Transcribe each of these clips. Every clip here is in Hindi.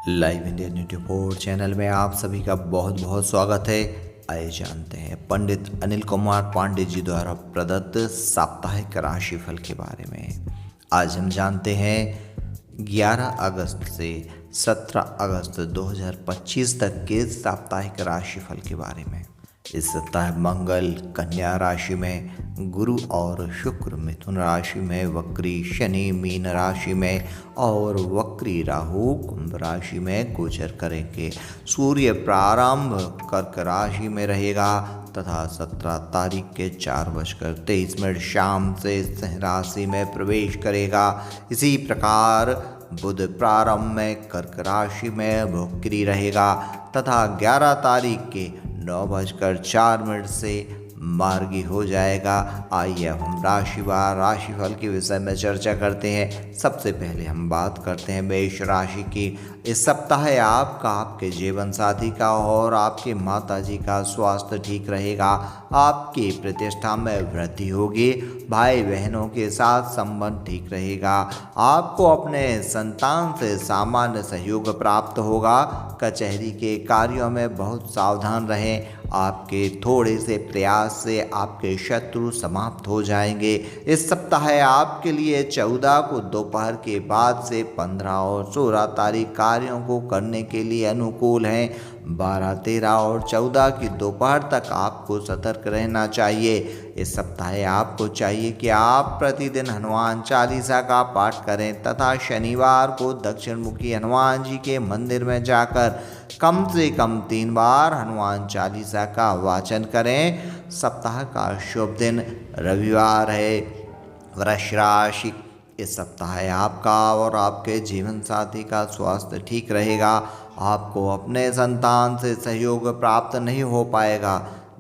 Live India news report channel में आप सभी का बहुत बहुत स्वागत है। आइए जानते हैं पंडित अनिल कुमार पांडे जी द्वारा प्रदत्त साप्ताहिक राशिफल के बारे में। आज हम जानते हैं 11 अगस्त से 17 अगस्त 2025 तक के साप्ताहिक राशिफल के बारे में। इस सप्ताह मंगल कन्या राशि में, गुरु और शुक्र मिथुन राशि में, वक्री शनि मीन राशि में और वक्री राहु कुंभ राशि में गोचर करेंगे। सूर्य प्रारंभ कर्क राशि में रहेगा तथा 17 तारीख के 4:23 शाम से सिंह राशि में प्रवेश करेगा। इसी प्रकार बुध प्रारंभ में कर्क राशि में वक्री रहेगा तथा 11 तारीख के 9:04 से मार्गी हो जाएगा। आइए अब हम राशिवार राशिफल के विषय में चर्चा करते हैं। सबसे पहले हम बात करते हैं मेष राशि की। इस सप्ताह आपका, आपके जीवन साथी का और आपके माताजी का स्वास्थ्य ठीक रहेगा। आपकी प्रतिष्ठा में वृद्धि होगी। भाई बहनों के साथ संबंध ठीक रहेगा। आपको अपने संतान से सामान्य सहयोग प्राप्त होगा। कचहरी के कार्यों में बहुत सावधान रहें। आपके थोड़े से प्रयास से आपके शत्रु समाप्त हो जाएंगे। इस सप्ताह आपके लिए 14 को दोपहर के बाद से 15 और 16 तारीख कार्यों को करने के लिए अनुकूल हैं। 12, 13 और 14 की दोपहर तक आपको सतर्क रहना चाहिए। इस सप्ताह आपको चाहिए कि आप प्रतिदिन हनुमान चालीसा का पाठ करें तथा शनिवार को दक्षिण मुखी हनुमान जी के मंदिर में जाकर कम से कम 3 बार हनुमान चालीसा का वाचन करें। सप्ताह का शुभ दिन रविवार है। वृष राशि। इस सप्ताह आपका और आपके जीवन साथी का स्वास्थ्य ठीक रहेगा। आपको अपने संतान से सहयोग प्राप्त नहीं हो पाएगा।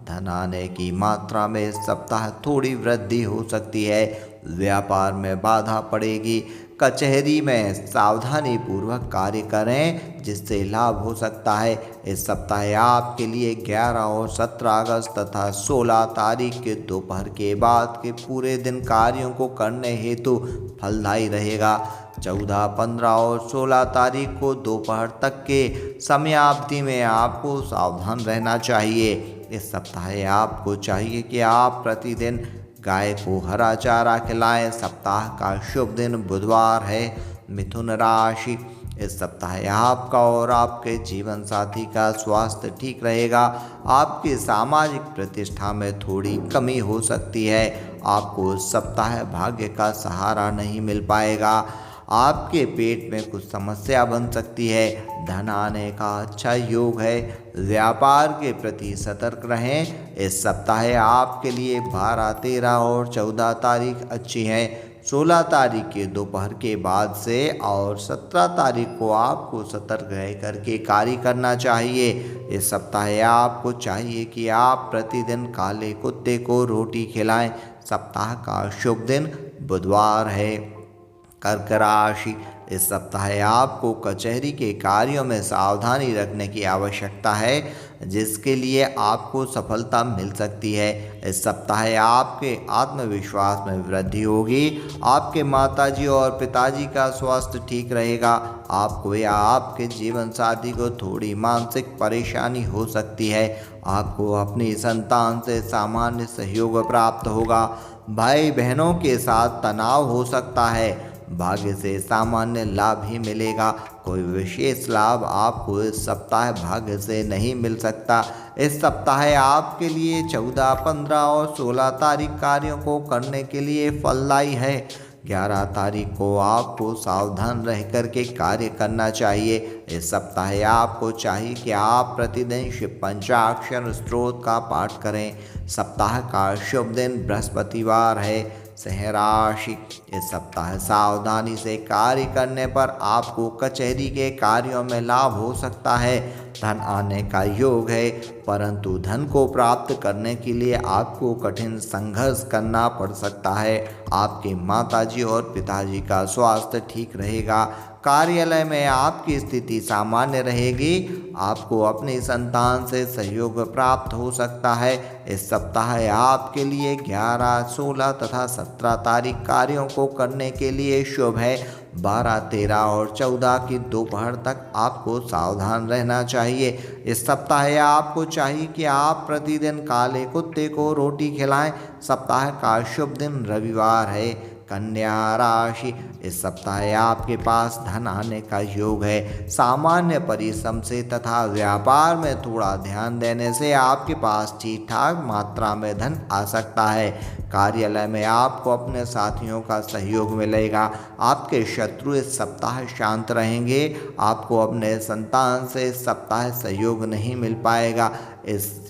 धन आने की मात्रा में इस सप्ताह थोड़ी वृद्धि हो सकती है। व्यापार में बाधा पड़ेगी। कचहरी में सावधानी पूर्वक कार्य करें जिससे लाभ हो सकता है। इस सप्ताह आपके लिए 11 और 17 अगस्त तथा 16 तारीख के दोपहर के बाद के पूरे दिन कार्यों को करने हेतु फलदायी रहेगा। 14, 15 और 16 तारीख को दोपहर तक के समयावधि में आपको सावधान रहना चाहिए। इस सप्ताह आपको चाहिए कि आप प्रतिदिन गाय को हरा चारा खिलाएं। सप्ताह का शुभ दिन बुधवार है। मिथुन राशि। इस सप्ताह आपका और आपके जीवन साथी का स्वास्थ्य ठीक रहेगा। आपकी सामाजिक प्रतिष्ठा में थोड़ी कमी हो सकती है। आपको इस सप्ताह भाग्य का सहारा नहीं मिल पाएगा। आपके पेट में कुछ समस्या बन सकती है। धन आने का अच्छा योग है। व्यापार के प्रति सतर्क रहें। इस सप्ताह आपके लिए 12, 13 और 14 तारीख अच्छी हैं। 16 तारीख के दोपहर के बाद से और 17 तारीख को आपको सतर्क रह करके कार्य करना चाहिए। इस सप्ताह आपको चाहिए कि आप प्रतिदिन काले कुत्ते को रोटी खिलाएं। सप्ताह का शुभ दिन बुधवार है। कर्क राशि। इस सप्ताह आपको कचहरी के कार्यों में सावधानी रखने की आवश्यकता है जिसके लिए आपको सफलता मिल सकती है। इस सप्ताह आपके आत्मविश्वास में वृद्धि होगी। आपके माताजी और पिताजी का स्वास्थ्य ठीक रहेगा। आपको या आपके जीवन साथी को थोड़ी मानसिक परेशानी हो सकती है। आपको अपनी संतान से सामान्य सहयोग प्राप्त होगा। भाई बहनों के साथ तनाव हो सकता है। भाग्य से सामान्य लाभ ही मिलेगा। कोई विशेष लाभ आपको इस सप्ताह भाग्य से नहीं मिल सकता। इस सप्ताह आपके लिए 14, 15 और 16 तारीख कार्यों को करने के लिए फलदायी है। 11 तारीख को आपको सावधान रह कर के कार्य करना चाहिए। इस सप्ताह आपको चाहिए कि आप प्रतिदिन शिव पंचाक्षर स्तोत्र का पाठ करें। सप्ताह का शुभ दिन बृहस्पतिवार है। सिंह राशि। इस सप्ताह सावधानी से कार्य करने पर आपको कचहरी के कार्यों में लाभ हो सकता है। धन आने का योग है परंतु धन को प्राप्त करने के लिए आपको कठिन संघर्ष करना पड़ सकता है। आपके माताजी और पिताजी का स्वास्थ्य ठीक रहेगा। कार्यालय में आपकी स्थिति सामान्य रहेगी। आपको अपनी संतान से सहयोग प्राप्त हो सकता है। इस सप्ताह आपके लिए 11, 16 तथा 17 तारीख कार्यों को करने के लिए शुभ है। 12, 13 और 14 की दोपहर तक आपको सावधान रहना चाहिए। इस सप्ताह आपको चाहिए कि आप प्रतिदिन काले कुत्ते को रोटी खिलाएं। सप्ताह का शुभ दिन रविवार है। कन्या राशि, इस सप्ताह आपके पास धन आने का योग है। सामान्य परिश्रम से तथा व्यापार में थोड़ा ध्यान देने से आपके पास ठीक ठाक मात्रा में धन आ सकता है। कार्यालय में आपको अपने साथियों का सहयोग मिलेगा। आपके शत्रु इस सप्ताह शांत रहेंगे। आपको अपने संतान से इस सप्ताह सहयोग नहीं मिल पाएगा।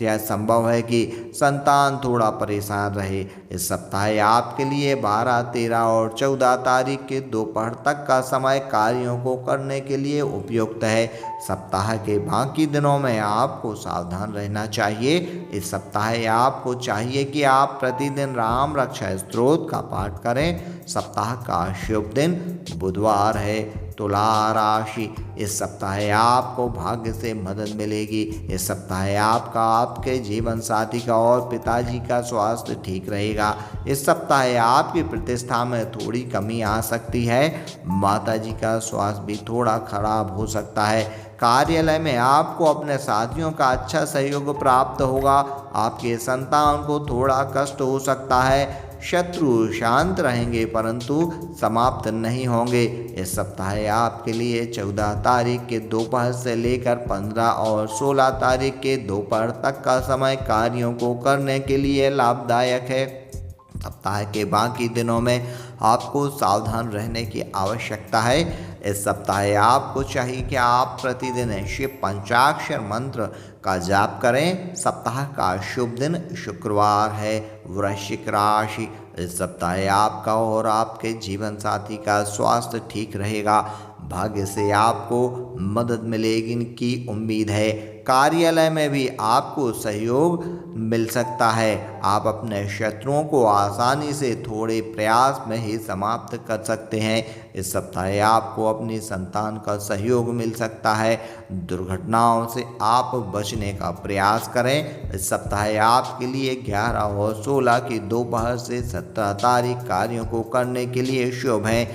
यह संभव है कि संतान थोड़ा परेशान रहे। इस सप्ताह आपके लिए 12, 13 और 14 तारीख के दोपहर तक का समय कार्यों को करने के लिए उपयुक्त है। सप्ताह के बाकी दिनों में आपको सावधान रहना चाहिए। इस सप्ताह आपको चाहिए कि आप प्रतिदिन राम रक्षा स्तोत्र का पाठ करें। सप्ताह का शुभ दिन बुधवार है। तुला राशि, इस सप्ताह आपको भाग्य से मदद मिलेगी। इस सप्ताह आपका आपके जीवन साथी का और पिताजी का स्वास्थ्य ठीक रहेगा। इस सप्ताह आपकी प्रतिष्ठा में थोड़ी कमी आ सकती है। माताजी का स्वास्थ्य भी थोड़ा खराब हो सकता है। कार्यालय में आपको अपने साथियों का अच्छा सहयोग प्राप्त होगा। आपके संतान को थोड़ा कष्ट हो सकता है। शत्रु शांत रहेंगे परंतु समाप्त नहीं होंगे। इस सप्ताह आपके लिए 14 तारीख के दोपहर से लेकर 15 और 16 तारीख के दोपहर तक का समय कार्यों को करने के लिए लाभदायक है। सप्ताह के बाकी दिनों में आपको सावधान रहने की आवश्यकता है। इस सप्ताह आपको चाहिए कि आप प्रतिदिन शिव पंचाक्षर मंत्र का जाप करें। सप्ताह का शुभ दिन शुक्रवार है। वृश्चिक राशि, इस सप्ताह आपका और आपके जीवन साथी का स्वास्थ्य ठीक रहेगा। भाग्य से आपको मदद मिलेगी की उम्मीद है। कार्यालय में भी आपको सहयोग मिल सकता है। आप अपने शत्रुओं को आसानी से थोड़े प्रयास में ही समाप्त कर सकते हैं। इस सप्ताह आपको अपनी संतान का सहयोग मिल सकता है। दुर्घटनाओं से आप बचने का प्रयास करें। इस सप्ताह आपके लिए 11 और 16 की दोपहर से 17 तारीख कार्यों को करने के लिए शुभ है।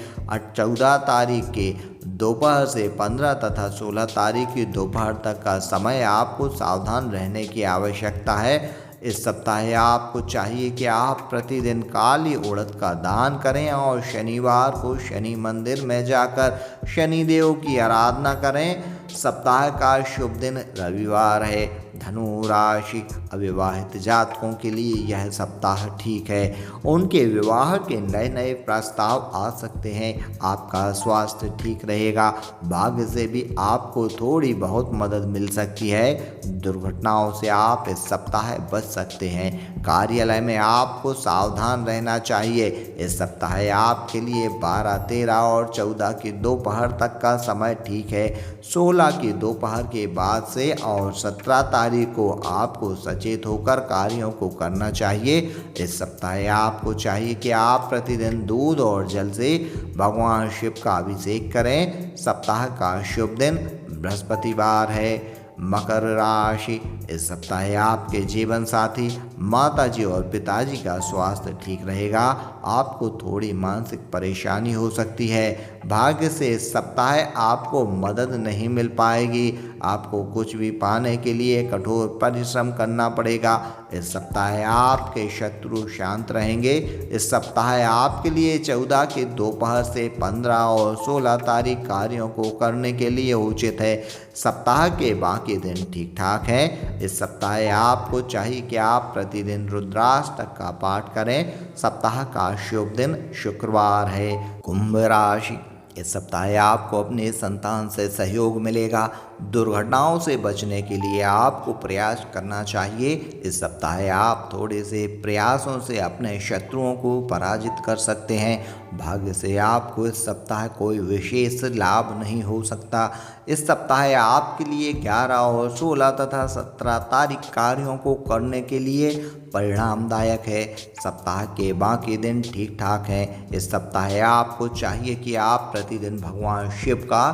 14 तारीख के दोपहर से 15 तथा 16 तारीख की दोपहर तक का समय आपको सावधान रहने की आवश्यकता है। इस सप्ताह आपको चाहिए कि आप प्रतिदिन काली उड़द का दान करें और शनिवार को शनि मंदिर में जाकर शनिदेव की आराधना करें। सप्ताह का शुभ दिन रविवार है। धनु राशि, अविवाहित जातकों के लिए यह सप्ताह ठीक है। उनके विवाह के नए नए प्रस्ताव आ सकते हैं। आपका स्वास्थ्य ठीक रहेगा। भाग्य से भी आपको थोड़ी बहुत मदद मिल सकती है। दुर्घटनाओं से आप इस सप्ताह बच सकते हैं। कार्यालय में आपको सावधान रहना चाहिए। इस सप्ताह आपके लिए 12, 13 और 14 की दोपहर तक का समय ठीक है। 16 की दोपहर के बाद से और 17 तारीख को आपको सचेत होकर कार्यों को करना चाहिए। इस सप्ताह आपको चाहिए कि आप प्रतिदिन दूध और जल से भगवान शिव का अभिषेक करें। सप्ताह का शुभ दिन बृहस्पतिवार है। मकर राशि, इस सप्ताह आपके जीवन साथी, माताजी और पिताजी का स्वास्थ्य ठीक रहेगा। आपको थोड़ी मानसिक परेशानी हो सकती है। भाग्य से इस सप्ताह आपको मदद नहीं मिल पाएगी। आपको कुछ भी पाने के लिए कठोर परिश्रम करना पड़ेगा। इस सप्ताह आपके शत्रु शांत रहेंगे। इस सप्ताह आपके लिए 14 के दोपहर से 15 और 16 तारीख कार्यों को करने के लिए उचित है। सप्ताह के बाकी दिन ठीक ठाक हैं। इस सप्ताह आपको चाहिए कि आप प्रतिदिन रुद्राष्टक का पाठ करें। सप्ताह का शुभ दिन शुक्रवार है। कुंभ राशि, इस सप्ताह आपको अपने संतान से सहयोग मिलेगा। दुर्घटनाओं से बचने के लिए आपको प्रयास करना चाहिए। इस सप्ताह आप थोड़े से प्रयासों से अपने शत्रुओं को पराजित कर सकते हैं। भाग्य से आपको इस सप्ताह कोई विशेष लाभ नहीं हो सकता। इस सप्ताह आपके लिए 11 और 16 तथा 17 तारीख कार्यों को करने के लिए परिणामदायक है। सप्ताह के बाकी दिन ठीक ठाक हैं। इस सप्ताह आपको चाहिए कि आप प्रतिदिन भगवान शिव का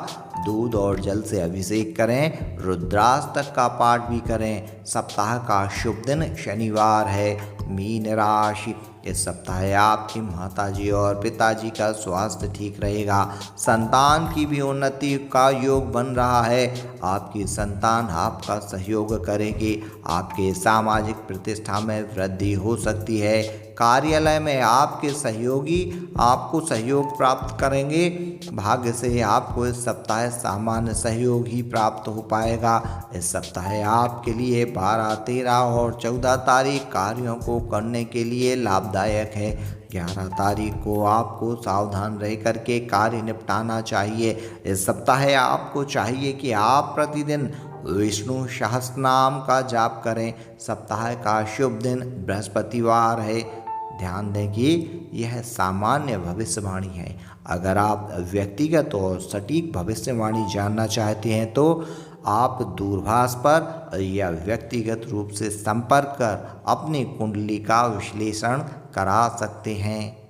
दूध और जल से अभिषेक करें, रुद्राष्टक का पाठ भी करें। सप्ताह का शुभ दिन शनिवार है। मीन राशि, इस सप्ताह आपकी माताजी और पिताजी का स्वास्थ्य ठीक रहेगा। संतान की भी उन्नति का योग बन रहा है। आपकी संतान आपका सहयोग करेगी। आपके सामाजिक प्रतिष्ठा में वृद्धि हो सकती है। कार्यालय में आपके सहयोगी आपको सहयोग प्राप्त करेंगे। भाग्य से आपको इस सप्ताह सामान्य सहयोग ही प्राप्त हो पाएगा। इस सप्ताह आपके लिए 12, 13 और 14 तारीख कार्यों को करने के लिए लाभदायक है। 11 तारीख को आपको सावधान रह करके कार्य निपटाना चाहिए। इस सप्ताह आपको चाहिए कि आप प्रतिदिन विष्णु सहस्त्रनाम का जाप करें। सप्ताह का शुभ दिन बृहस्पतिवार है। ध्यान दें कि यह सामान्य भविष्यवाणी है। अगर आप व्यक्तिगत और सटीक भविष्यवाणी जानना चाहते हैं तो आप दूरभाष पर या व्यक्तिगत रूप से संपर्क कर अपनी कुंडली का विश्लेषण करा सकते हैं।